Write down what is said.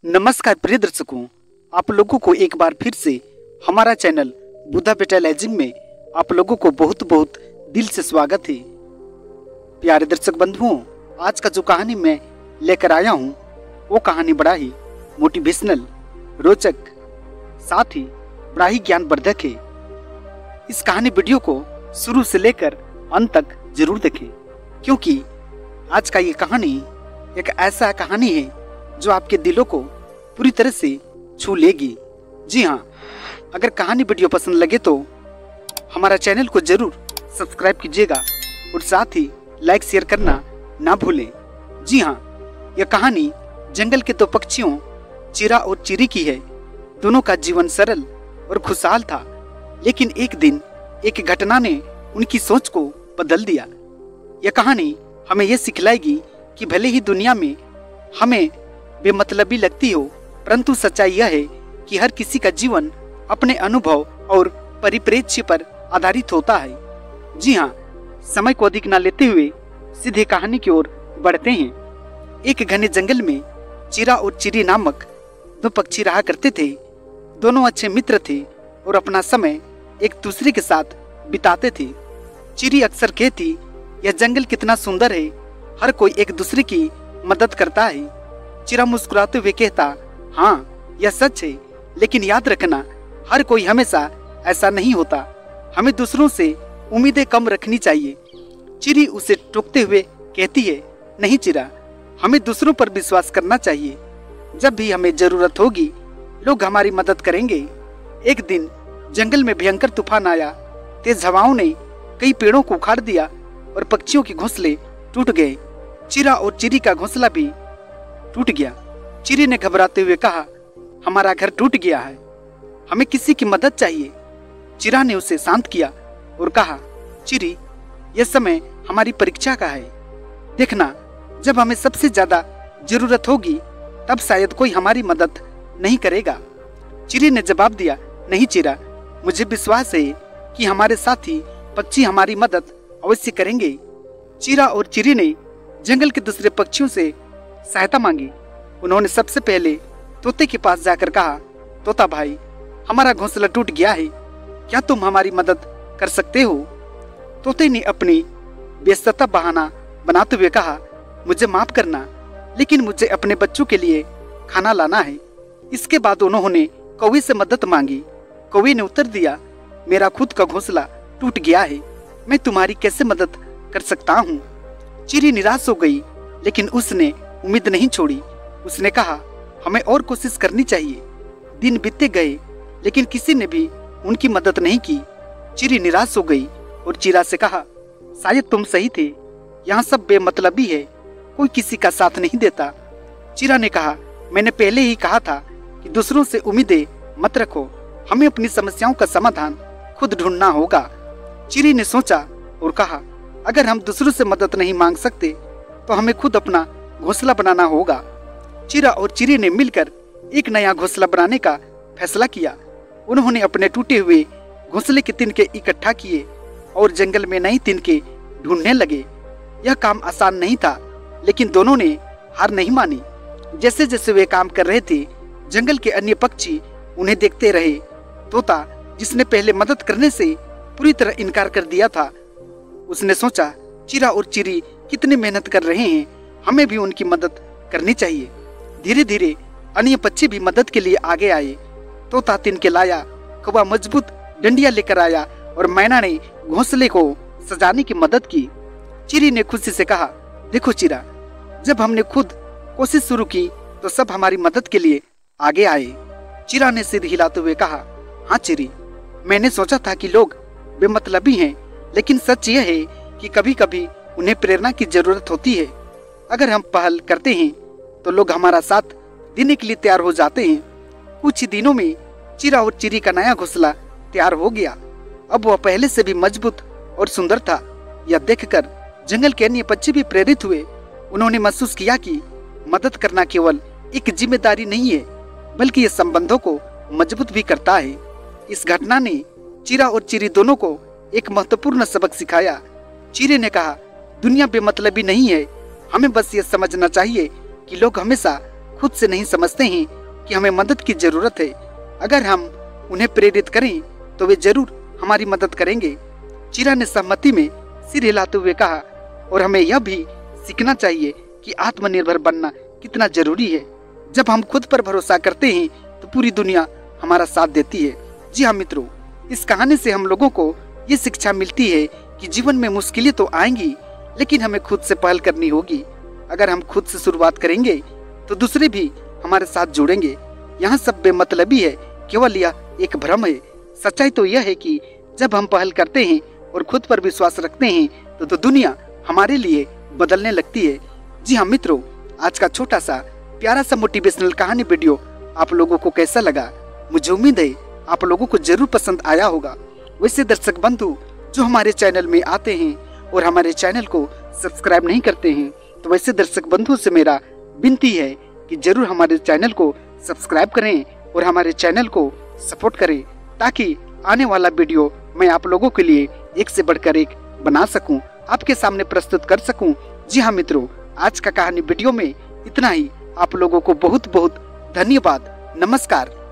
नमस्कार प्रिय दर्शकों, आप लोगों को एक बार फिर से हमारा चैनल बुद्धा बेटा लेजिंग में आप लोगों को बहुत बहुत दिल से स्वागत है। प्यारे दर्शक बंधुओं, आज का जो कहानी मैं लेकर आया हूँ वो कहानी बड़ा ही मोटिवेशनल, रोचक, साथ ही बड़ा ही ज्ञानवर्धक है। इस कहानी वीडियो को शुरू से लेकर अंत तक जरूर देखें, क्योंकि आज का ये कहानी एक ऐसा कहानी है जो आपके दिलों को पूरी तरह से छू लेगी। जी हाँ, अगर कहानी वीडियो पसंद लगे तो हमारा चैनल को जरूर सब्सक्राइब कीजिएगा और साथ ही लाइक शेयर करना ना भूलें। जी हाँ, यह कहानी जंगल के दो पक्षियों चिरा और चिरी की है। दोनों का जीवन सरल और खुशहाल था, लेकिन एक दिन एक घटना ने उनकी सोच को बदल दिया। यह कहानी हमें यह सिखलाएगी कि भले ही दुनिया में हमें बेमतलबी लगती हो, परंतु सच्चाई यह है कि हर किसी का जीवन अपने अनुभव और परिप्रेक्ष्य पर आधारित होता है। जी हाँ, समय को अधिक न लेते हुए सीधे कहानी की ओर बढ़ते हैं। एक घने जंगल में चिरा और चिरी नामक दो पक्षी रहा करते थे। दोनों अच्छे मित्र थे और अपना समय एक दूसरे के साथ बिताते थे। चिरी अक्सर कहती, यह जंगल कितना सुंदर है, हर कोई एक दूसरे की मदद करता है। चिरा मुस्कुराते हुए कहता, हाँ यह सच है, लेकिन याद रखना हर कोई हमेशा ऐसा नहीं होता। हमें दूसरों से उम्मीदें कम रखनी चाहिए। चिरी उसे टोकते हुए कहती है, नहीं चिरा, हमें दूसरों पर विश्वास करना चाहिए। जब भी हमें जरूरत होगी लोग हमारी मदद करेंगे। एक दिन जंगल में भयंकर तूफान आया। तेज हवाओं ने कई पेड़ों को उखाड़ दिया और पक्षियों के घोंसले टूट गए। चिरा और चिरी का घोंसला भी टूट गया। चिरी ने घबराते हुए कहा, हमारा घर टूट गया है, हमें किसी की मदद चाहिए। चिरा ने उसे शांत किया और कहा, चिरी, यह समय हमारी परीक्षा का है। देखना, जब हमें सबसे ज्यादा जरूरत होगी तब शायद कोई हमारी मदद नहीं करेगा। चिरी ने जवाब दिया, नहीं चिरा, मुझे विश्वास है कि हमारे साथी पक्षी हमारी मदद अवश्य करेंगे। चिरा और चिरी ने जंगल के दूसरे पक्षियों से सहायता मांगी। उन्होंने सबसे पहले तोते के पास जाकर कहा, तोता भाई, हमारा घोंसला टूट गया है, क्या तुम हमारी मदद कर सकते हो? तोते ने अपनी व्यस्तता बहाना बनाते हुए कहा, मुझे माफ करना, लेकिन मुझे अपने बच्चों के लिए खाना लाना है। इसके बाद उन्होंने कौवे से मदद मांगी। कौवे ने उत्तर दिया, मेरा खुद का घोंसला टूट गया है, मैं तुम्हारी कैसे मदद कर सकता हूँ? चिरी निराश हो गई, लेकिन उसने उम्मीद नहीं छोड़ी। उसने कहा, हमें और कोशिश करनी चाहिए। दिन बीतते गए, लेकिन किसी ने भी उनकी मदद नहीं की। चिरी निराश हो गई और चिरा से कहा, शायद तुम सही थे, यहाँ सब बेमतलबी है, कोई किसी का साथ नहीं देता। चिरा ने कहा, मैंने पहले ही कहा था कि दूसरों से उम्मीदें मत रखो, हमें अपनी समस्याओं का समाधान खुद ढूंढना होगा। चिरी ने सोचा और कहा, अगर हम दूसरों से मदद नहीं मांग सकते तो हमें खुद अपना घोंसला बनाना होगा। चिरा और चिरी ने मिलकर एक नया घोंसला बनाने का फैसला किया। उन्होंने अपने टूटे हुए घोंसले के तिनके इकट्ठा किए और जंगल में नई तिनके ढूंढने लगे। यह काम आसान नहीं था, लेकिन दोनों ने हार नहीं मानी। जैसे जैसे वे काम कर रहे थे, जंगल के अन्य पक्षी उन्हें देखते रहे। तोता, जिसने पहले मदद करने से पूरी तरह इनकार कर दिया था, उसने सोचा, चिरा और चिरी कितनी मेहनत कर रहे हैं, हमें भी उनकी मदद करनी चाहिए। धीरे धीरे अन्य पक्षी भी मदद के लिए आगे आए। तोता तिनके लाया, कौवा मजबूत डंडियां लेकर आया और मैना ने घोंसले को सजाने की मदद की। चिरी ने खुशी से कहा, देखो चिरा, जब हमने खुद कोशिश शुरू की तो सब हमारी मदद के लिए आगे आए। चिरा ने सिर हिलाते हुए कहा, हाँ चिरी, मैंने सोचा था कि लोग बेमतलबी हैं, लेकिन सच यह है कि कभी कभी उन्हें प्रेरणा की जरूरत होती है। अगर हम पहल करते हैं तो लोग हमारा साथ देने के लिए तैयार हो जाते हैं। कुछ ही दिनों में चिरा और चिरी का नया घोंसला तैयार हो गया। अब वह पहले से भी मजबूत और सुंदर था। यह देखकर जंगल के अन्य पक्षी भी प्रेरित हुए। उन्होंने महसूस किया कि मदद करना केवल एक जिम्मेदारी नहीं है, बल्कि ये संबंधों को मजबूत भी करता है। इस घटना ने चिरा और चिरी दोनों को एक महत्वपूर्ण सबक सिखाया। चिरी ने कहा, दुनिया बेमतलबी नहीं है, हमें बस ये समझना चाहिए कि लोग हमेशा खुद से नहीं समझते हैं कि हमें मदद की जरूरत है। अगर हम उन्हें प्रेरित करें तो वे जरूर हमारी मदद करेंगे। चिरा ने सहमति में सिर हिलाते हुए कहा, और हमें यह भी सीखना चाहिए कि आत्मनिर्भर बनना कितना जरूरी है। जब हम खुद पर भरोसा करते हैं तो पूरी दुनिया हमारा साथ देती है। जी हाँ मित्रों, इस कहानी से हम लोगों को ये शिक्षा मिलती है कि जीवन में मुश्किलें तो आएंगी, लेकिन हमें खुद से पहल करनी होगी। अगर हम खुद से शुरुआत करेंगे तो दूसरे भी हमारे साथ जुड़ेंगे। यहाँ सब बेमतलबी है, केवल यह एक भ्रम है। सच्चाई तो यह है कि जब हम पहल करते हैं और खुद पर विश्वास रखते हैं तो दुनिया हमारे लिए बदलने लगती है। जी हाँ मित्रों, आज का छोटा सा प्यारा सा मोटिवेशनल कहानी वीडियो आप लोगों को कैसा लगा? मुझे उम्मीद है आप लोगों को जरूर पसंद आया होगा। वैसे दर्शक बंधु जो हमारे चैनल में आते हैं और हमारे चैनल को सब्सक्राइब नहीं करते हैं, तो वैसे दर्शक बंधु से मेरा विनती है कि जरूर हमारे चैनल को सब्सक्राइब करें और हमारे चैनल को सपोर्ट करें, ताकि आने वाला वीडियो मैं आप लोगों के लिए एक से बढ़कर एक बना सकूं, आपके सामने प्रस्तुत कर सकूं। जी हाँ मित्रों, आज का कहानी वीडियो में इतना ही। आप लोगों को बहुत बहुत धन्यवाद। नमस्कार।